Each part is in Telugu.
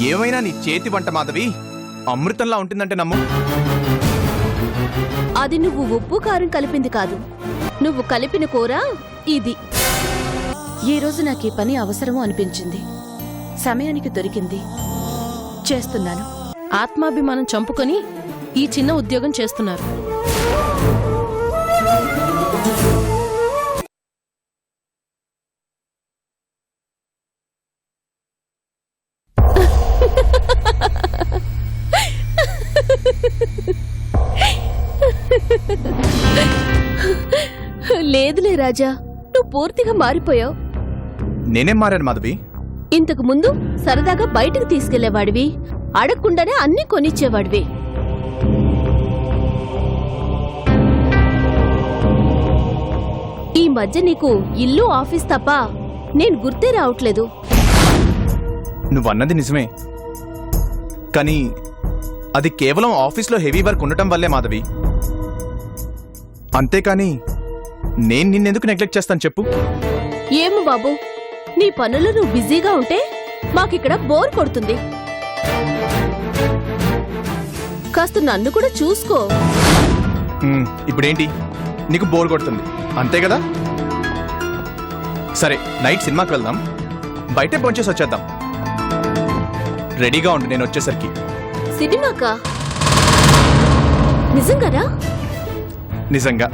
ఏమైనా నీ చేతి వంట మాధవి అమృతంలా ఉంటుందంటే నమ్ము. అది నువ్వు ఉప్పు కారం కలిపింది కాదు, నువ్వు కలిపిన కూర ఇది. ఈ రోజు నాకు ఈ పని అవసరము అనిపించింది, సమయానికి దొరికింది, చేస్తున్నాను. ఆత్మాభిమానం చంపుకొని ఈ చిన్న ఉద్యోగం చేస్తున్నారు. లేదులే రాజా, నువ్వు పూర్తిగా మారిపోయావు. నేనేం మారాను మాధవి? ఇంతకు ముందు సరదాగా బయటకు తీసుకెళ్లేవాడివి, అడగకుండానే అన్నీ కొనిచ్చేవాడివి. ఈ మధ్య నీకు ఇల్లు ఆఫీస్ తప్ప నేను గుర్తే రావట్లేదు. నువ్వన్నది నిజమే, కానీ అది కేవలం ఆఫీస్లో హెవీ వర్క్ ఉండటం వల్లే మాధవి. అంతేకాని నేను నిన్నెందుకు నెగ్లెక్ట్ చేస్తాను చెప్పు? ఏమో బాబు, నీ పనులు నువ్వు బిజీగా ఉంటే మాకిక్కడ బోర్ కొడుతుంది. కాస్త నన్ను కూడా చూసుకో. ఇప్పుడేంటి, నీకు బోర్ కొడుతుంది అంతే కదా? సరే, నైట్ సినిమాకి వెళ్దాం, బయటే పోంచేసి వచ్చేద్దాం. రెడీగా ఉండు నేను వచ్చేసరికి. సినిమాకా? నిజంగానా? నిజంగా.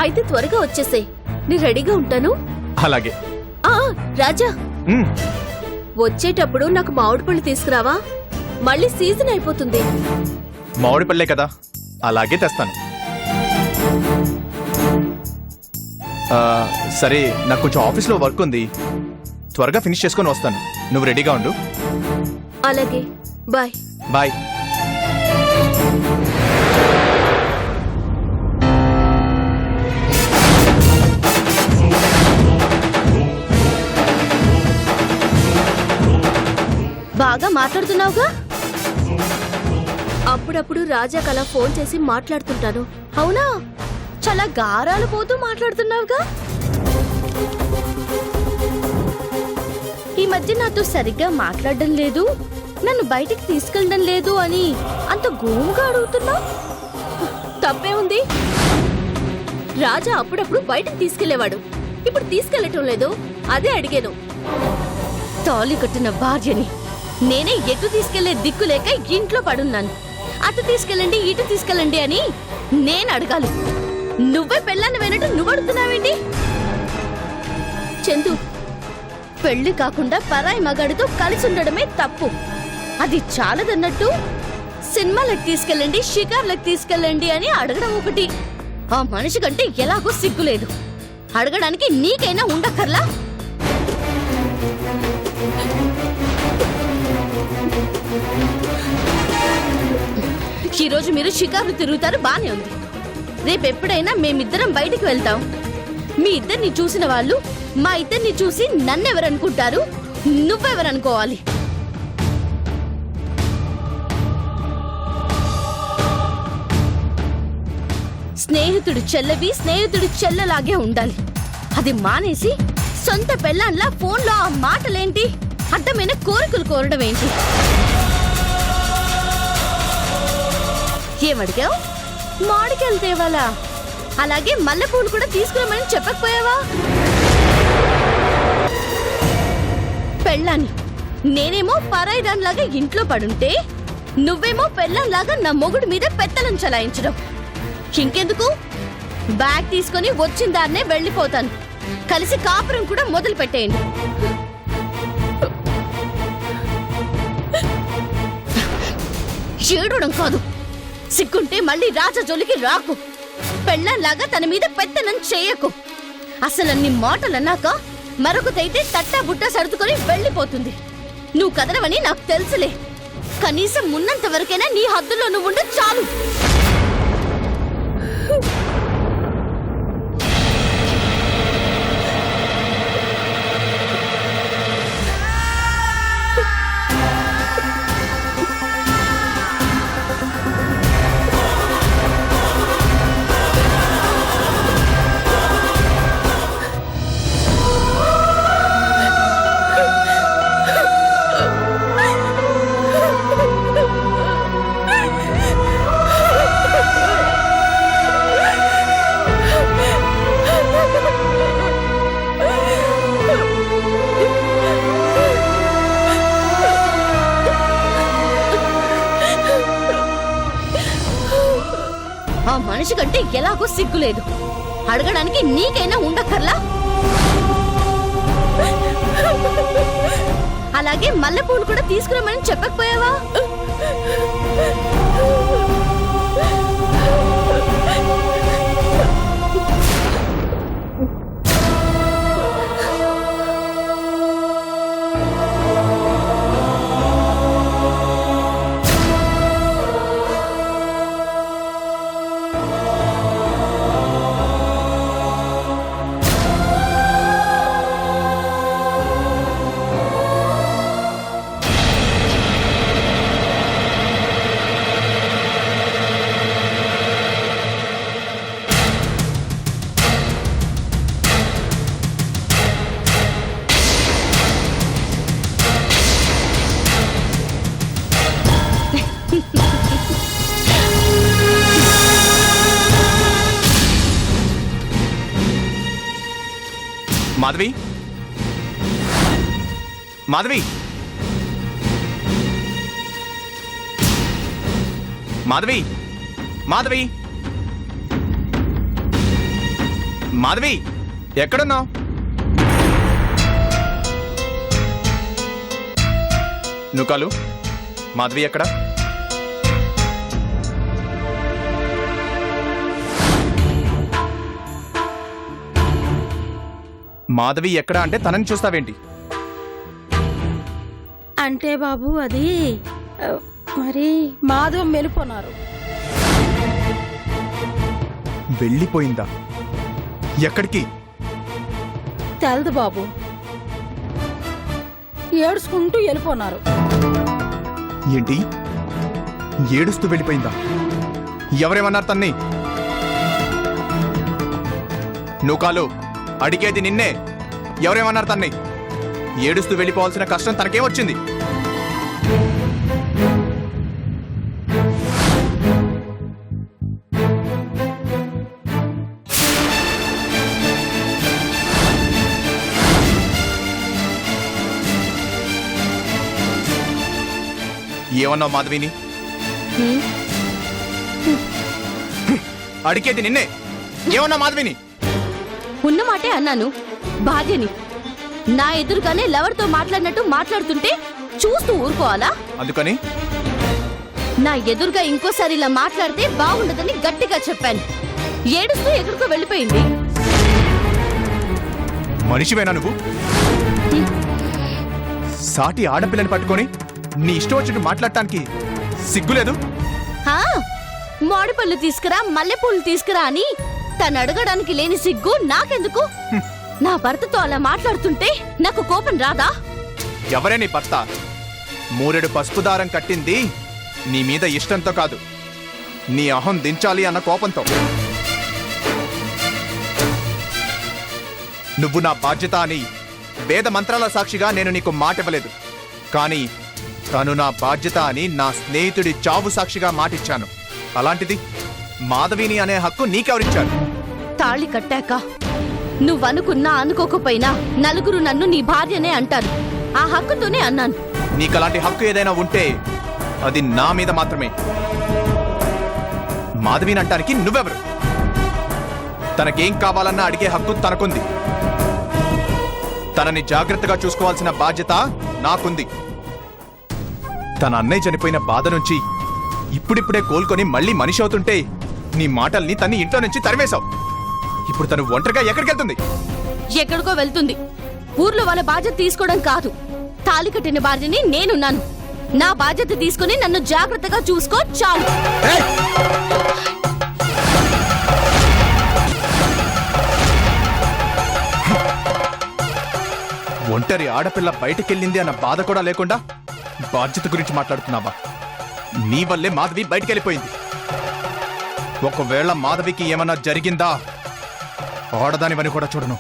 అయితే త్వరగా వచ్చేసేయ్, నేను రెడీగా ఉంటాను. అలాగే. రాజా, వచ్చేటప్పుడు నాకు మామిడి పళ్ళు తీసుకురావా? మళ్ళీ సీజన్ అయిపోతుంది. మామిడి పళ్ళే కదా, అలాగే తెస్తాను. సరే, నాకు కొంచెం ఆఫీస్లో వర్క్ ఉంది, త్వరగా ఫినిష్ చేసుకొని వస్తాను. నువ్వు రెడీగా ఉండు. అలాగే, బాయ్. బాయ్. బాగా మాట్లాడుతున్నావుగా? అప్పుడప్పుడు రాజాకి అలా ఫోన్ చేసి మాట్లాడుతుంటాను. అవునా? చాలా గారాలు పోతూ మాట్లాడుతున్నావుగా? ఈ మధ్య నాతో సరిగ్గా మాట్లాడడం లేదు, నన్ను బయటికి తీసుకెళ్ళడం లేదు అని అంత గోముగా అడుగుతున్నావు. తప్పే ఉంది. రాజా అప్పుడప్పుడు బయటికి తీసుకెళ్లేవాడు, ఇప్పుడు తీసుకెళ్లటం లేదు, అదే అడిగాను. తాళి కట్టిన భార్యని నేనే ఎటు తీసుకెళ్లే దిక్కు లేక ఇంట్లో పడున్నాను. అటు తీసుకెళ్ళండి, ఇటు తీసుకెళ్ళండి అని నేను అడగాలి. నువ్వే పెళ్ళాన్ని వినట్టు నువ్వు అడుగుతున్నావేంటి? చందు, పెళ్లి కాకుండా పరాయి మగాడితో కలిసి ఉండడమే తప్పు. అది చాలదన్నట్టు సినిమాలకు తీసుకెళ్ళండి, షికార్లకు తీసుకెళ్ళండి అని అడగడం ఒకటి. ఆ మనిషి కంటే ఎలాగో సిగ్గులేదు. అడగడానికి నీకైనా ఉండక్కర్లా? ఈరోజు మీరు షికార్లు తిరుగుతారు, బానే ఉంది. రేపెప్పుడైనా మేమిద్దరం బయటికి వెళ్తాం. మీ ఇద్దరిని చూసిన వాళ్ళు మా ఇద్దరిని చూసి నన్నెవరనుకుంటారు, నువ్వెవరనుకోవాలి. స్నేహితుడు చెల్లవి స్నేహితుడు చెల్లలాగే ఉండాలి. అది మానేసి సొంత పెళ్ళాన్లా ఫోన్లో ఆ మాటలేంటి, అడ్డమైన కోరికలు కోరడం ఏంటి? ఏమడిగావు? మామిడికాయలు తేవాలా? అలాగే మల్లెపూలు కూడా తీసుకురామని చెప్పకపోయావా? పెళ్ళాన్ని నేనేమో పరాయిదాన్లాగా ఇంట్లో పడుంటే, నువ్వేమో పెళ్ళంలాగా నా మొగుడు మీద పెత్తనం చలాయించడం. ఇంకెందుకు, బ్యాగ్ తీసుకొని వచ్చిన దాన్నే వెళ్ళిపోతాను. కలిసి కాపురం కూడా మొదలు పెట్టేయండి. ఏడవడం కాదు, సిగ్గుంటే మళ్ళీ రాజా జోలికి రాకు. పెళ్ళంలాగా తన మీద పెత్తనం చేయకు. అసలన్ని మాటలన్నాక మరొకతైతే తట్టా బుట్ట సర్దుకొని వెళ్ళిపోతుంది. నువ్వు కదలవని నాకు తెలుసులే. కనీసం ఉన్నంత వరకైనా నీ హద్దులో నువ్వు ఉండు చాలు. మనిషి కంటే ఎలాగో సిగ్గులేదు. అడగడానికి నీకైనా ఉండక్కర్లా? అలాగే మల్లెపూలు కూడా తీసుకురమ్మని చెప్పకపోయావా? మాధవి, మాధవి, మాధవి, మాధవి, మాధవి, ఎక్కడున్నావు? నుకాలు, మాధవి ఎక్కడ? మాధవి ఎక్కడ అంటే తనని చూస్తావేంటి? అంటే బాబు అది మరి మాధవ్ మెలుపున్నారు. వెళ్ళిపోయిందా? ఎక్కడికి? తెలదు బాబు, ఏడుచుకుంటూ వెళ్ళిపోన్నారు. ఏంటి, ఏడుస్తూ వెళ్ళిపోయిందా? ఎవరేమన్నారు తన్ని? నుకాలు, అడిగేది నిన్నే. ఎవరేమన్నారు తన్ని? ఏడుస్తూ వెళ్ళిపోవాల్సిన కష్టం తనకేమొచ్చింది? ఏమన్నావు మాధవిని? అడిగేది నిన్నే. ఏమన్నావు మాధవిని? ఉన్నమాటే అన్నాను. భార్యని నా ఎదురుగానే లవర్తో మాట్లాడినట్టు మాట్లాడుతుంటే చూస్తూ ఊరుకోవాలా? అందుకని నా ఎదురుగా ఇంకోసారి ఇలా మాట్లాడితే బాగుండదని గట్టిగా చెప్పాను. ఏడుస్తూ ఎక్కడికో వెళ్ళిపోయింది. మనిషివేనా నువ్వు? సాటి ఆడపిల్లని పట్టుకొని నీ ఇష్టం వచ్చినట్టు మాట్లాడటానికి సిగ్గులేదు? మామిడిపళ్ళు తీసుకురా, మల్లెపూలు తీసుకురా అని తను అడగడానికి లేని సిగ్గు నాకెందుకు? నా భర్తతో అలా మాట్లాడుతుంటే నాకు కోపం రాదా? ఎవరే నీ భర్త? మూరెడు పసుపు దారం కట్టింది నీ మీద ఇష్టంతో కాదు, నీ అహం దించాలి అన్న కోపంతో. నువ్వు నా బాధ్యత అని వేద మంత్రాల సాక్షిగా నేను నీకు మాట ఇవ్వలేదు, కానీ తను నా బాధ్యత అని నా స్నేహితుడి చావు సాక్షిగా మాటిచ్చాను. అలాంటిది మాధవిని అనే హక్కు నీకెవరిచ్చారు? తాళి కట్టాక నువ్వనుకున్నా అనుకోకపోయినా నలుగురు నన్ను నీ భార్యనే అంటారు. ఆ హక్కుతోనే అన్నాను. నీకలాంటి హక్కు ఏదైనా ఉంటే అది నా మీద మాత్రమే. మాధవిని అంటానికి నువ్వెవరు? తనకేం కావాలన్నా అడిగే హక్కు తనకుంది. తనని జాగ్రత్తగా చూసుకోవాల్సిన బాధ్యత నాకుంది. తన అన్నయ్య చనిపోయిన బాధ నుంచి ఇప్పుడిప్పుడే కోలుకొని మళ్ళీ మనిషి అవుతుంటే నీ మాటల్ని తన్ని ఇంట్లో నుంచి తరివేశావు. ఇప్పుడు తను ఒంటరిగా ఎక్కడికి వెళ్తుంది? ఎక్కడికో వెళ్తుంది. ఊర్లో వాళ్ళ బాధ్యత తీసుకోవడం కాదు. తాళి కట్టిన భార్యని నేనున్నాను. నా బాధ్యత తీసుకుని నన్ను జాగ్రత్తగా చూసుకో చాలు. ఒంటరి ఆడపిల్ల బయటకెళ్ళింది అన్న బాధ కూడా లేకుండా బాధ్యత గురించి మాట్లాడుతున్నావా? నీ వల్లే మాధవి బయటికెళ్ళిపోయింది. ఒకవేళ మాధవికి ఏమన్నా జరిగిందా, ఆడదానివని కూడా చూడను.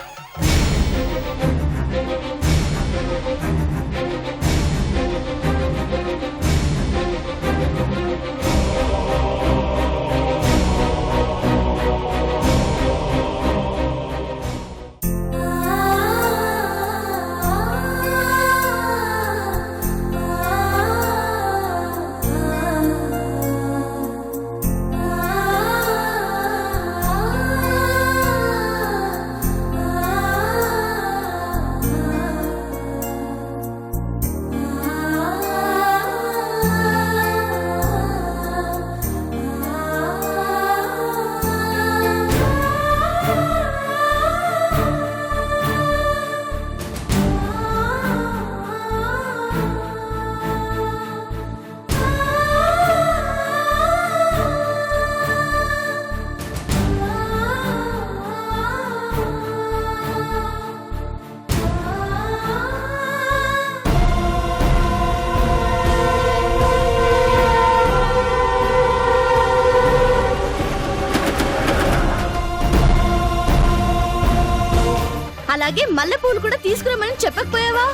అలాగే మల్లెపూలు కూడా తీసుకురమ్మని చెప్పకపోయావా?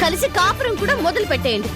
కలిసి కాపురం కూడా మొదలు పెట్టేయండి.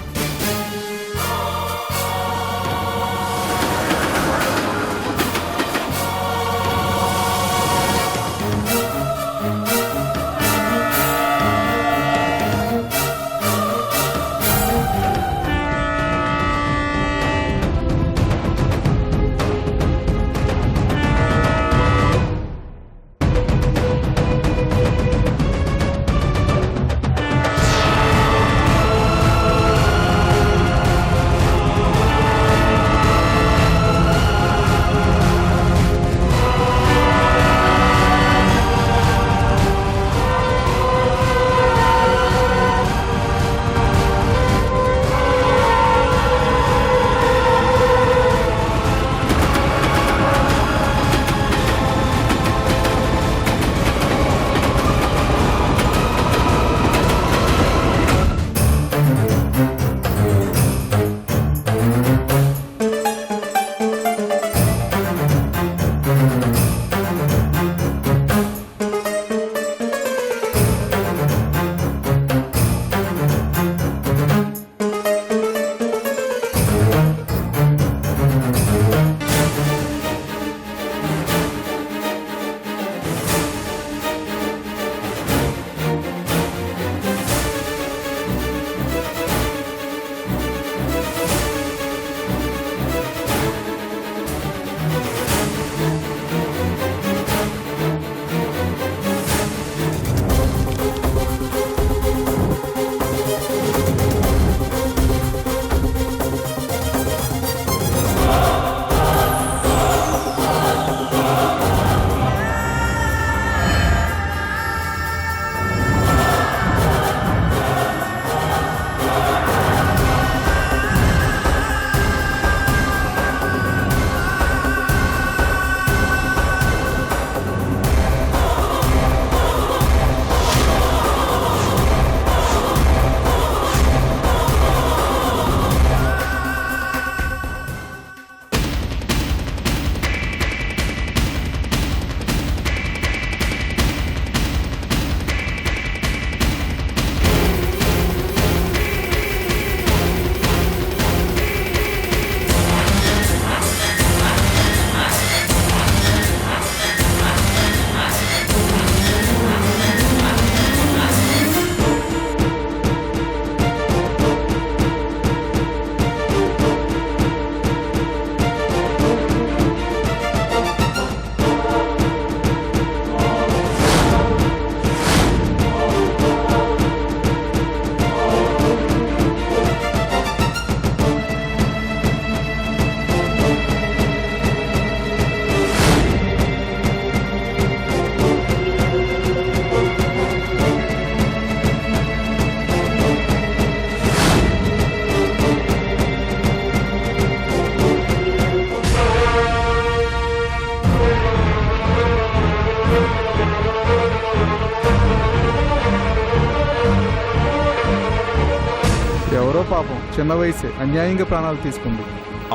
ఎవరో పాపం చిన్న వయసే అన్యాయంగా ప్రాణాలు తీసుకుంది.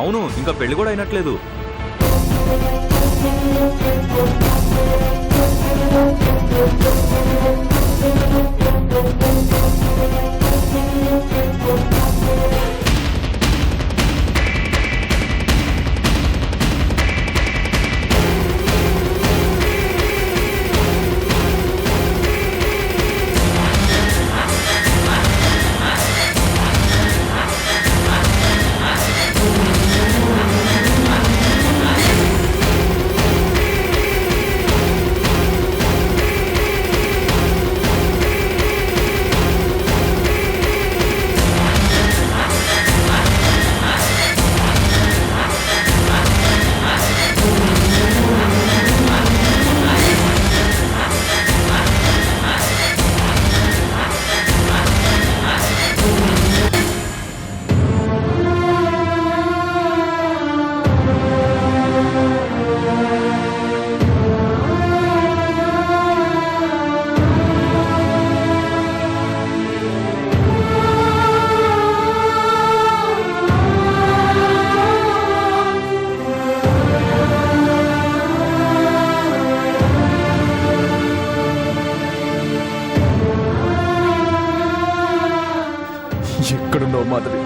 అవును, ఇంకా పెళ్లి కూడా అయినట్లేదు. ఎక్కడున్నావు మాధవి?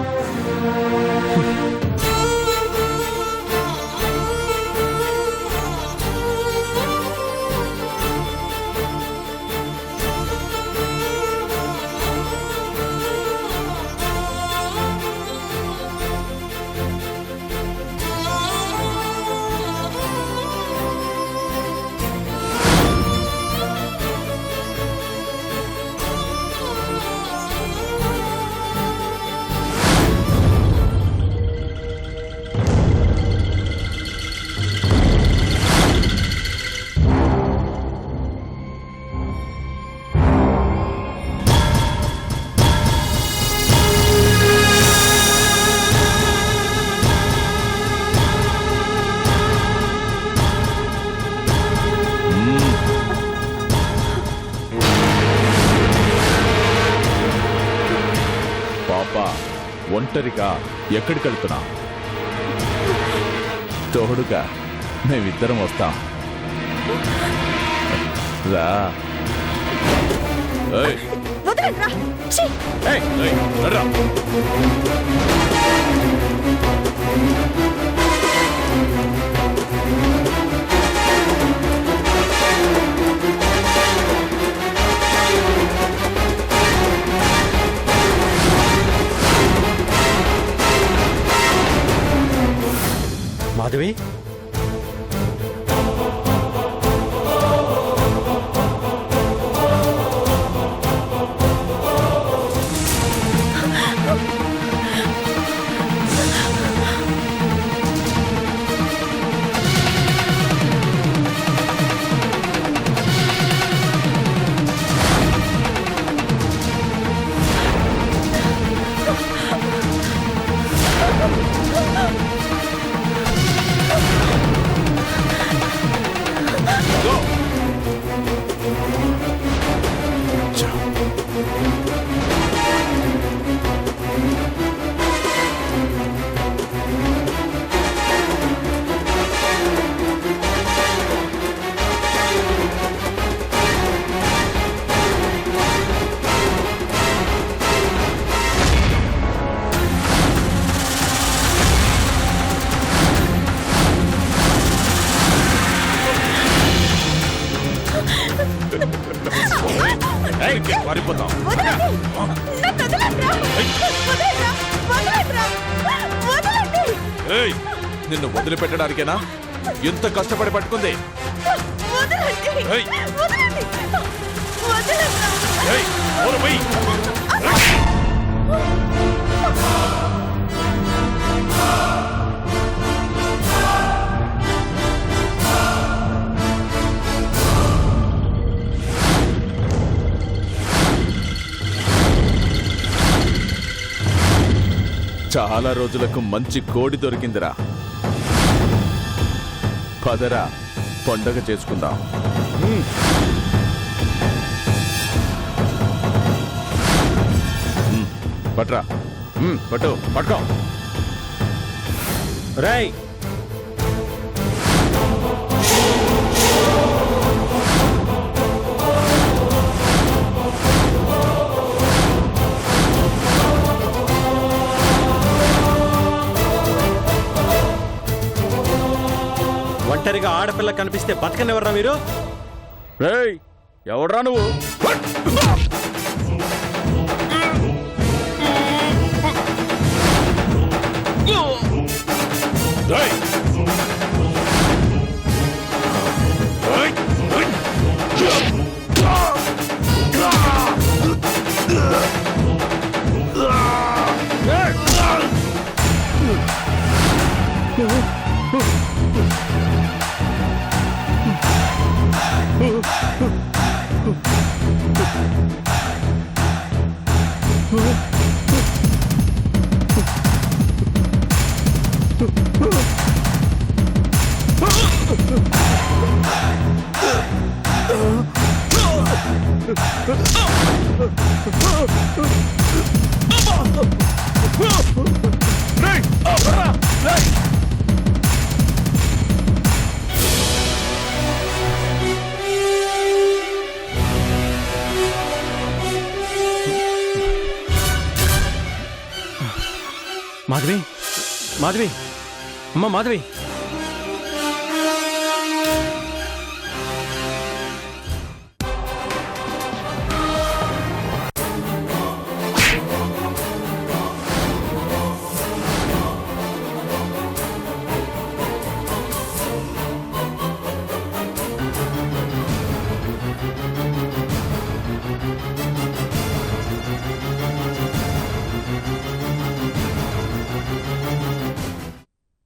పాపా, ఒంటరిగా ఎక్కడికి వెళ్తున్నా? తోడుగా మేమిద్దరం వస్తాం. రా. ఏయ్. ఏయ్, ఏయ్, రా. మాధవి, పారిపోతాం. ఏయ్, నిన్ను వదిలిపెట్టడానికేనా ఎంత కష్టపడి పట్టుకుంది? ఏయ్, ఏయ్, ఓరు పోయి. చాలా రోజులకు మంచి కోడి దొరికిందిరా. పదరా, పండగ చేసుకుందాం. పట్రా, పట్టు, పట్టుకో. రై, ఒంటరిగా ఆడపిల్ల కనిపిస్తే బతకనివ్వరా మీరు? రేయ్, ఎవడ్రా నువ్వు? రేయ్, మాధవి మాధవి అమ్మ మాధవి